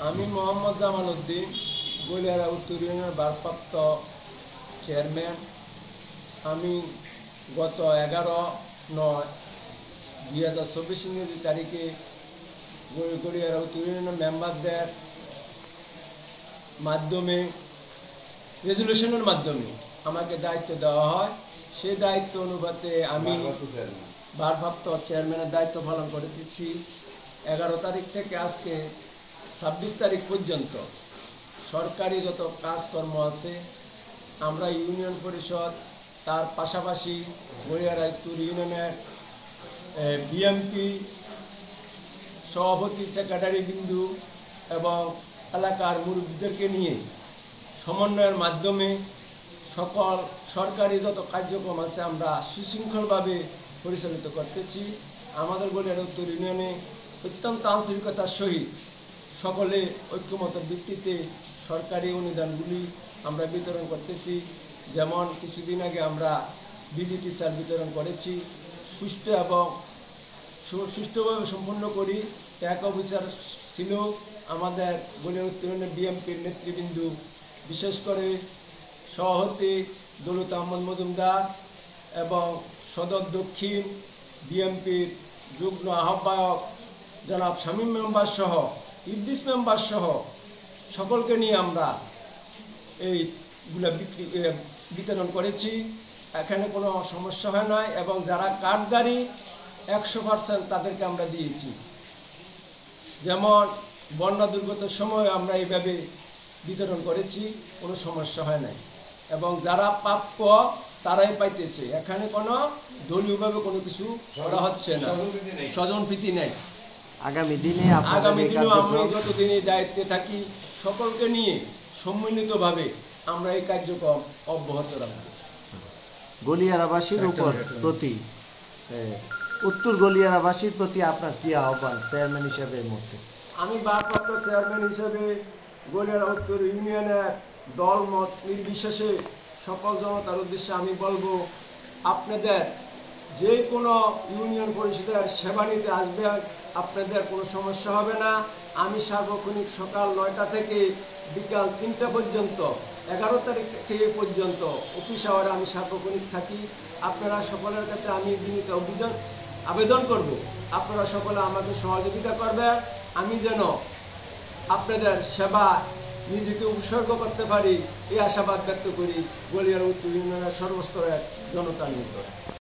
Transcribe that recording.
আমি মোহাম্মদ জামাল উদ্দিন, গলিয়ারা উত্তর ইউনিয়নের ভারপ্রাপ্ত চেয়ারম্যান। আমি গত 11/9/2024 ইংরেজি তারিখে গলিয়ারা উত্তর ইউনিয়নের মেম্বারদের মাধ্যমে রেজুলেশনের মাধ্যমে আমাকে দায়িত্ব দেওয়া হয়। সেই দায়িত্ব অনুপাতে আমি ভারপ্রাপ্ত চেয়ারম্যানের দায়িত্ব পালন করেছি। 11 তারিখ থেকে আজকে 26 তারিখ পর্যন্ত সরকারি যত কাজকর্ম আছে আমরা ইউনিয়ন পরিষদ, তার পাশাপাশি গড়িয়ারা উত্তর ইউনিয়নের বিএমপি সভাপতি, সেক্রেটারি বিন্দু এবং এলাকার মুরব্বীদেরকে নিয়ে সমন্বয়ের মাধ্যমে সকল সরকারি যত কার্যক্রম আছে আমরা সুশৃঙ্খলভাবে পরিচালিত করতেছি। আমাদের গড়িয়ারা উত্তর ইউনিয়নে অত্যন্ত আন্তরিকতার সহিত সকলে ঐক্যমতের ভিত্তিতে সরকারি অনুদানগুলি আমরা বিতরণ করতেছি। যেমন কিছুদিন আগে আমরা বিজিটি চাল বিতরণ করেছি, সুষ্ঠুভাবে সম্পন্ন করি। ট্যাগ অফিসার ছিল আমাদের গড়িয়ারা উত্তর ইউনিয়নের বিএমপির নেতৃবৃন্দ, বিশেষ করে সভাপতি দৌলত আহমদ মজুমদার এবং সদর দক্ষিণ বিএমপির যুগ্ম আহ্বায়ক জনাব শামীম মেম্বার সহ ইদ্রিস মেম্বার সহ সকলকে নিয়ে আমরা এইগুলা বিতরণ করেছি। এখানে কোনো সমস্যা হয় নাই এবং যারা কার্ডধারী 100% তাদেরকে আমরা দিয়েছি। যেমন বন্যা দুর্গতের সময় আমরা এইভাবে বিতরণ করেছি, কোনো সমস্যা হয় নাই এবং যারা প্রাপ্য তারাই পাইতেছে। এখানে কোনো দলীয়ভাবে কোনো কিছু করা হচ্ছে না, স্বজনপ্রীতি নেই। আগামী দিনেও আমি যতদিনই দায়িত্বে থাকি সকলকে নিয়ে সম্মিলিতভাবে আমরা এই কার্যক্রম অব্যাহত রাখব। গলিয়ারাবাসীর উপর প্রতি উত্তর গলিয়ারাবাসীর প্রতি আপনার কি আহ্বান চেয়ারম্যান হিসেবে? মধ্যে আমি ভারপ্রাপ্ত চেয়ারম্যান হিসেবে গলিয়ারা উত্তর ইউনিয়নের দলমত নির্বিশেষে সকল জনতার উদ্দেশ্যে আমি বলবো, আপনাদের যে কোনো ইউনিয়ন পরিষদের সেবা নিতে আসবেন, আপনাদের কোনো সমস্যা হবে না। আমি সার্বক্ষণিক সকাল 9টা থেকে বিকাল 3টা পর্যন্ত 11 তারিখ থেকে পর্যন্ত অফিস আওয়ারে আমি সার্বক্ষণিক থাকি। আপনারা সকলের কাছে আমি বিনীত আবেদন করব, আপনারা সকলে আমাকে সহযোগিতা করবেন। আমি যেন আপনাদের সেবা নিজেকে উৎসর্গ করতে পারি এই আশাবাদ ব্যক্ত করি গলিয়ারা উত্তর ইউনিয়নের সর্বস্তরের জনতার নিকট।